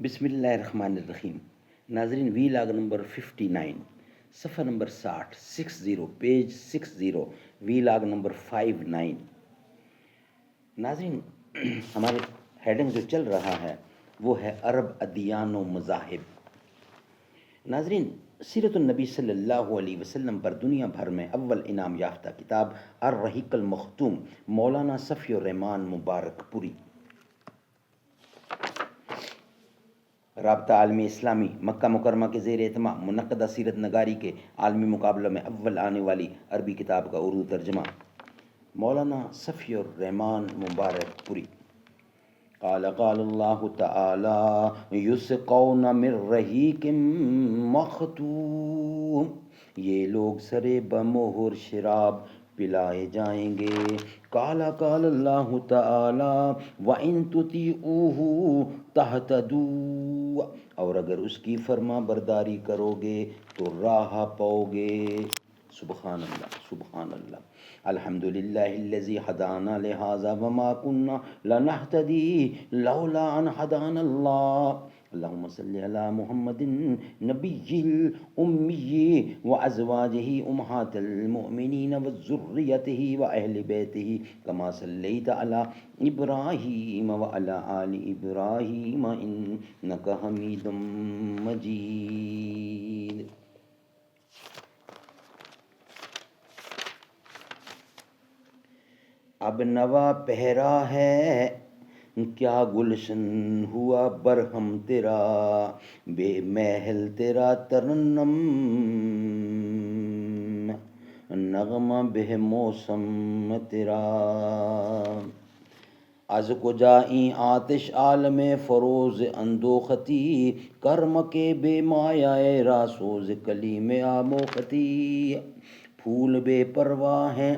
بسم اللہ الرحمن الرحیم۔ ناظرین، وی لاگ نمبر 59، صفحہ نمبر 60 پیج 60، وی لاگ نمبر 59۔ ناظرین، ہمارے ہیڈنگ جو چل رہا ہے وہ ہے عرب ادیان و مذاہب۔ ناظرین، سیرت النبی صلی اللہ علیہ وسلم پر دنیا بھر میں اول انعام یافتہ کتاب الرحیق المختوم مولانا صفی الرحمان مبارک پوری، رابطہ عالمی اسلامی مکہ مکرمہ کے زیر اہتمام منعقدہ سیرت نگاری کے عالمی مقابلوں میں اول آنے والی عربی کتاب کا اردو ترجمہ، مولانا صفی الرحمان مبارک پوری۔ قال اللہ تعالی یسقون من رحیق مختوم، یہ لوگ سرے بمہر شراب پلائے جائیں گے۔ قال اللہ تعالی وَإِن تُطِيعُوهُ تَهْتَدُوا، اور اگر اس کی فرما برداری کرو گے تو راہ پاؤ گے۔ سبحان اللہ، سبحان اللہ۔ الحمدللہ الذی ہدانا لہذا وما کنا لنہتدی لولا ان ہدانا اللہ۔ اللہم صلی علی محمد نبی الامی وازواجہ امہات المؤمنین وذریتہ واہل بیتہ کما صلیت علی ابراہیم وعلی آل ابراہیم انک حمید مجید۔ اب نوا پہرا ہے کیا گلشن ہوا برہم تیرا، بے محل تیرا ترنم نغمہ بہ موسم تیرا۔ از کجائیں آتش عالم فروز اندوختی، کرم کے بے مایہ راسوز کلیم آموختی۔ پھول بے پرواہ ہیں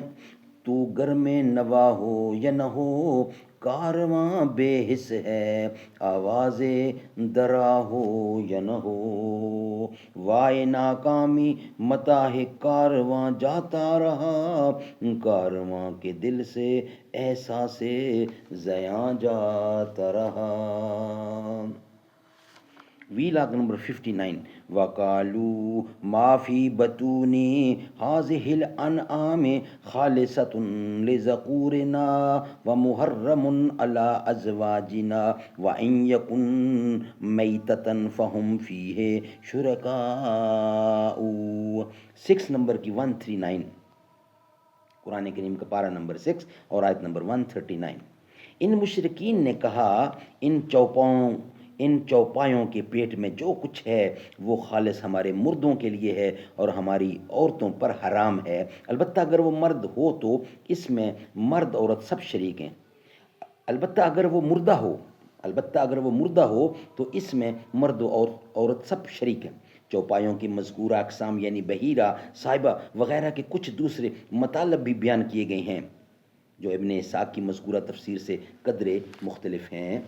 تو گر میں نوا ہو یا نہ ہو، کارواں بے حس ہے آواز درا ہو یا نہ ہو۔ وائے ناکامی متاح کارواں جاتا رہا، کارواں کے دل سے احساس زیاں جاتا رہا۔ وی لاگ نمبر 59۔ وَقَالُوا مَا فِي بَطُونِ هَٰذِهِ الْأَنْعَامِ خَالِصَةٌ لِذَكُورِنَا وَمُحَرَّمٌ عَلَىٰ أَزْوَاجِنَا وَإِنْ يَكُنْ مَيْتَةً فَهُمْ فِيهِ شُرَكَاءُ۔ 6 نمبر کی 139، قرآن کریم کا پارہ نمبر 6 اور آیت نمبر 139۔ ان مشرکین نے کہا ان چوپایوں کے پیٹ میں جو کچھ ہے وہ خالص ہمارے مردوں کے لیے ہے اور ہماری عورتوں پر حرام ہے، البتہ اگر وہ مرد ہو تو اس میں مرد عورت سب شریک ہیں۔ البتہ اگر وہ مردہ ہو تو اس میں مرد اور عورت سب شریک ہیں۔ چوپایوں کی مذکورہ اقسام یعنی بحیرہ، صاحبہ وغیرہ کے کچھ دوسرے مطالب بھی بیان کیے گئے ہیں جو ابن اسحاق کی مذکورہ تفسیر سے قدرے مختلف ہیں۔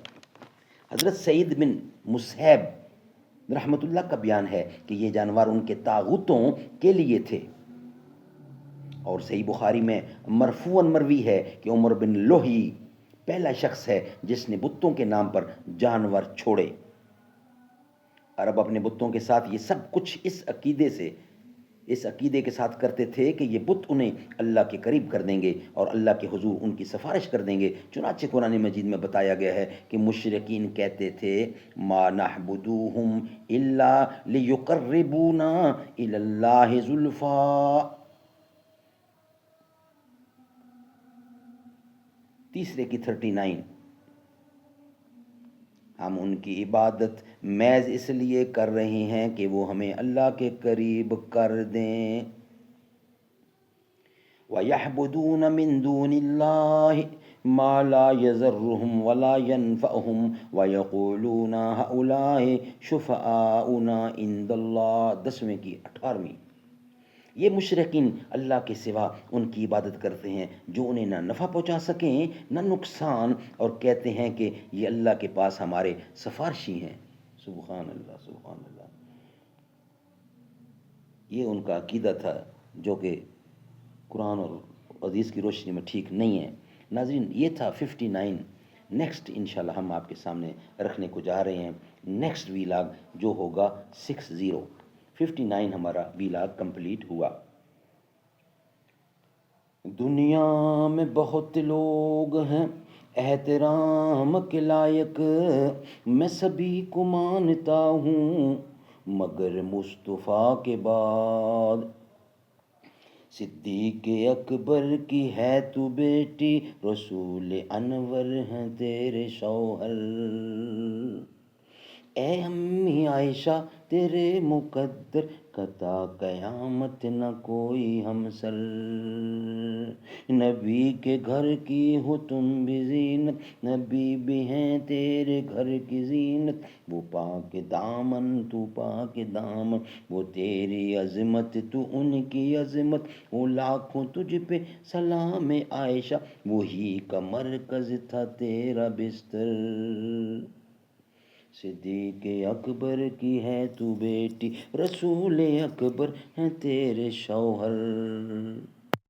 حضرت سعید بن مسیب رحمۃ اللہ کا بیان ہے کہ یہ جانور ان کے طاغوتوں کے لیے تھے، اور صحیح بخاری میں مرفوعاً مروی ہے کہ عمر بن لوہی پہلا شخص ہے جس نے بتوں کے نام پر جانور چھوڑے۔ عرب اپنے بتوں کے ساتھ یہ سب کچھ اس عقیدے کے ساتھ کرتے تھے کہ یہ بت انہیں اللہ کے قریب کر دیں گے اور اللہ کے حضور ان کی سفارش کر دیں گے۔ چنانچہ قرآن مجید میں بتایا گیا ہے کہ مشرکین کہتے تھے ما نعبدوہم الا لیقربونا الی اللہ زلفا۔ تیسرے کی 39، ہم ان کی عبادت محض اس لیے کر رہے ہیں کہ وہ ہمیں اللہ کے قریب کر دیں۔ وَيَعْبُدُونَ مِن دُونِ اللَّهِ مَا لَا يَضُرُّهُمْ وَلَا يَنفَعُهُمْ وَيَقُولُونَ هَؤُلَاءِ شُفَعَاؤُنَا عِندَ اللَّهِ۔ 10ویں کی 18ویں۔ یہ مشرکین اللہ کے سوا ان کی عبادت کرتے ہیں جو انہیں نہ نفع پہنچا سکیں نہ نقصان، اور کہتے ہیں کہ یہ اللہ کے پاس ہمارے سفارشی ہیں۔ سبحان اللہ، سبحان اللہ۔ یہ ان کا عقیدہ تھا جو کہ قرآن اور حدیث کی روشنی میں ٹھیک نہیں ہے۔ ناظرین، یہ تھا 59۔ نیکسٹ انشاءاللہ ہم آپ کے سامنے رکھنے کو جا رہے ہیں نیکسٹ ویلاگ جو ہوگا 59 ہمارا ویلاگ کمپلیٹ ہوا۔ دنیا میں بہت لوگ ہیں احترام کے لائق، میں سبھی کو مانتا ہوں مگر مصطفیٰ کے بعد۔ صدیق اکبر کی ہے تو بیٹی، رسول انور ہیں تیرے شوہر۔ اے امی عائشہ تیرے مقدر کا تا قیامت نہ کوئی ہمسر۔ نبی کے گھر کی ہو تم بھی زینت، نبی بھی ہیں تیرے گھر کی زینت۔ وہ پاک دامن تو پاک دامن، وہ تیری عظمت تو ان کی عظمت۔ وہ لاکھوں تجھ پہ سلام عائشہ، وہی کا مرکز تھا تیرا بستر۔ صدیق اکبر کی ہے تو بیٹی، رسول اکبر ہیں تیرے شوہر۔